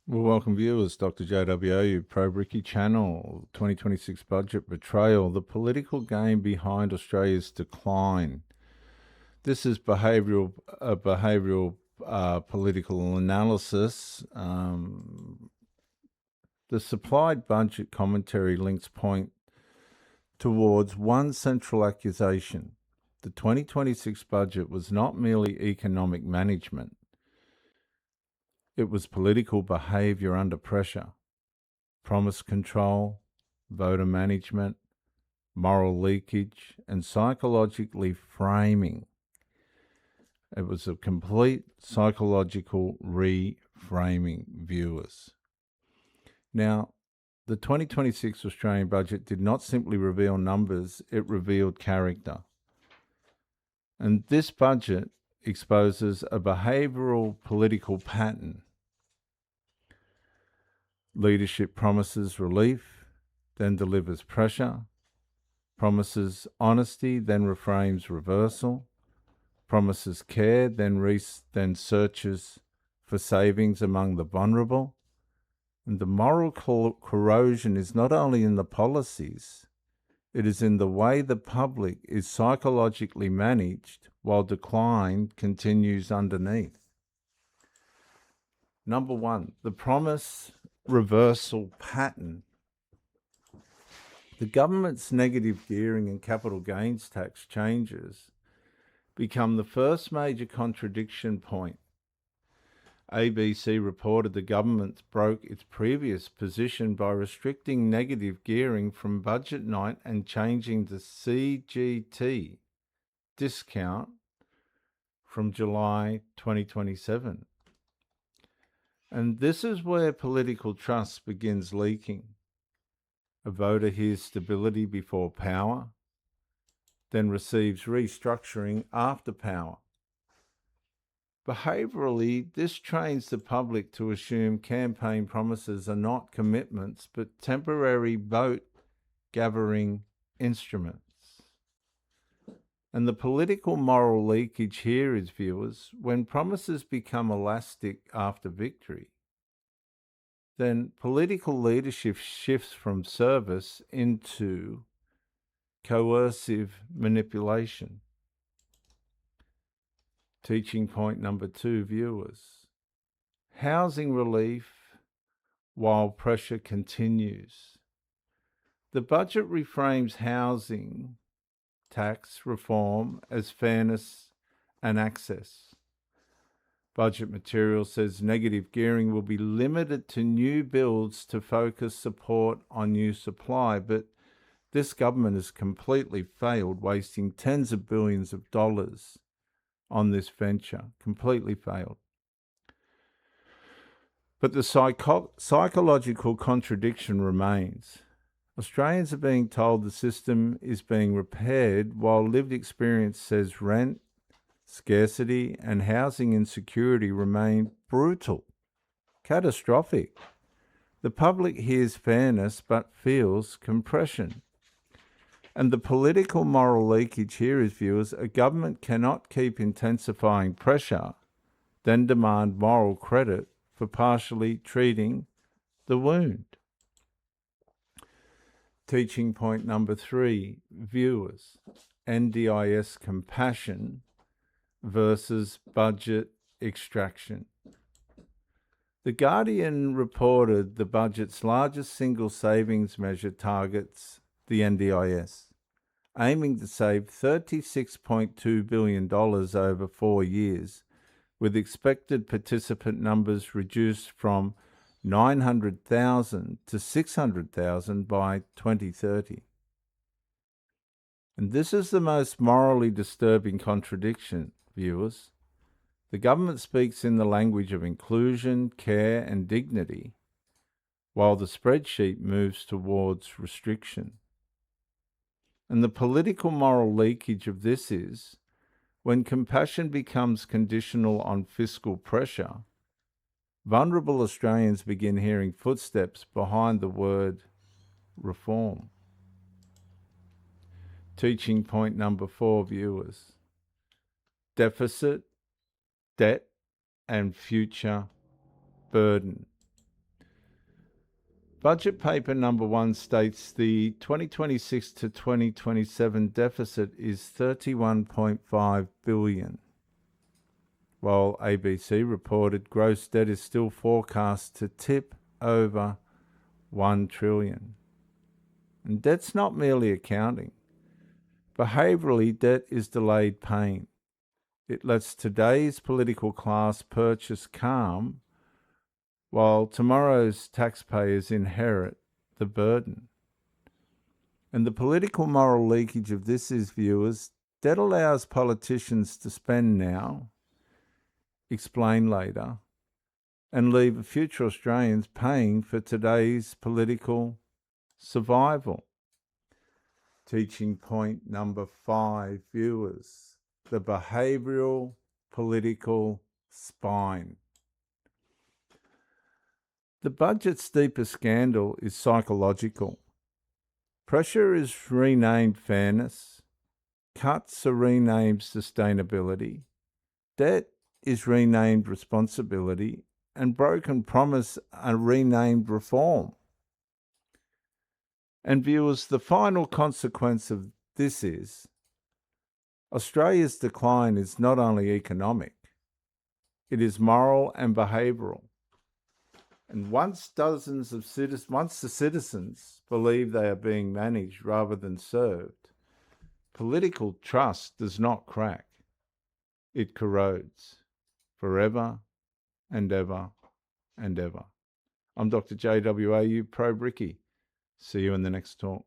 Well, welcome viewers, Dr. JWO, Pro Bricky Channel, 2026 Budget Betrayal, the political game behind Australia's decline. This is behavioural political analysis. The supplied budget commentary links point towards one central accusation. The 2026 budget was not merely economic management. It was political behaviour under pressure, promise control, voter management, moral leakage, and psychologically framing. It was a complete psychological reframing, viewers. Now, the 2026 Australian budget did not simply reveal numbers, it revealed character. And this budget exposes a behavioural political pattern. Leadership promises relief, then delivers pressure, promises honesty, then reframes reversal, promises care, then searches for savings among the vulnerable. And the moral corrosion is not only in the policies, it is in the way the public is psychologically managed while decline continues underneath. Number one, the promise reversal pattern. The government's negative gearing and capital gains tax changes become the first major contradiction point. ABC reported the government broke its previous position by restricting negative gearing from budget night and changing the CGT discount from July 2027. And this is where political trust begins leaking. A voter hears stability before power, then receives restructuring after power. Behaviourally, this trains the public to assume campaign promises are not commitments but temporary vote-gathering instruments. And the political moral leakage here is, viewers, when promises become elastic after victory, then political leadership shifts from service into coercive manipulation. Teaching point number 2, viewers. Housing relief while pressure continues. The budget reframes housing tax reform as fairness and access. Budget material says negative gearing will be limited to new builds to focus support on new supply, but this government has completely failed, wasting tens of billions of dollars on this venture. Completely failed. But the psychological contradiction remains. Australians are being told the system is being repaired while lived experience says rent, scarcity, and housing insecurity remain brutal, catastrophic. The public hears fairness but feels compression. And the political moral leakage here is, viewers, a government cannot keep intensifying pressure, then demand moral credit for partially treating the wound. Teaching point number 3, viewers, NDIS compassion versus budget extraction. The Guardian reported the budget's largest single savings measure targets the NDIS, aiming to save $36.2 billion over 4 years, with expected participant numbers reduced from 900,000 to 600,000 by 2030. And this is the most morally disturbing contradiction, viewers. The government speaks in the language of inclusion, care, and dignity, while the spreadsheet moves towards restriction. And the political moral leakage of this is, when compassion becomes conditional on fiscal pressure, vulnerable Australians begin hearing footsteps behind the word reform. Teaching point number 4, viewers. Deficit, debt, and future burden. Budget paper number 1 states the 2026 to 2027 deficit is $31.5 billion, while ABC reported gross debt is still forecast to tip over $1 trillion. And debt's not merely accounting. Behaviourally, debt is delayed pain. It lets today's political class purchase calm, while tomorrow's taxpayers inherit the burden. And the political moral leakage of this is, viewers, debt allows politicians to spend now, explain later, and leave future Australians paying for today's political survival. Teaching point number 5, viewers, the behavioural political spine. The budget's deepest scandal is psychological. Pressure is renamed fairness, cuts are renamed sustainability, debt is renamed responsibility, and broken promise are renamed reform. And viewers, the final consequence of this is Australia's decline is not only economic, it is moral and behavioural. And once the citizens believe they are being managed rather than served, political trust does not crack. It corrodes forever and ever and ever. I'm Dr. JWAU Pro Bricky. See you in the next talk.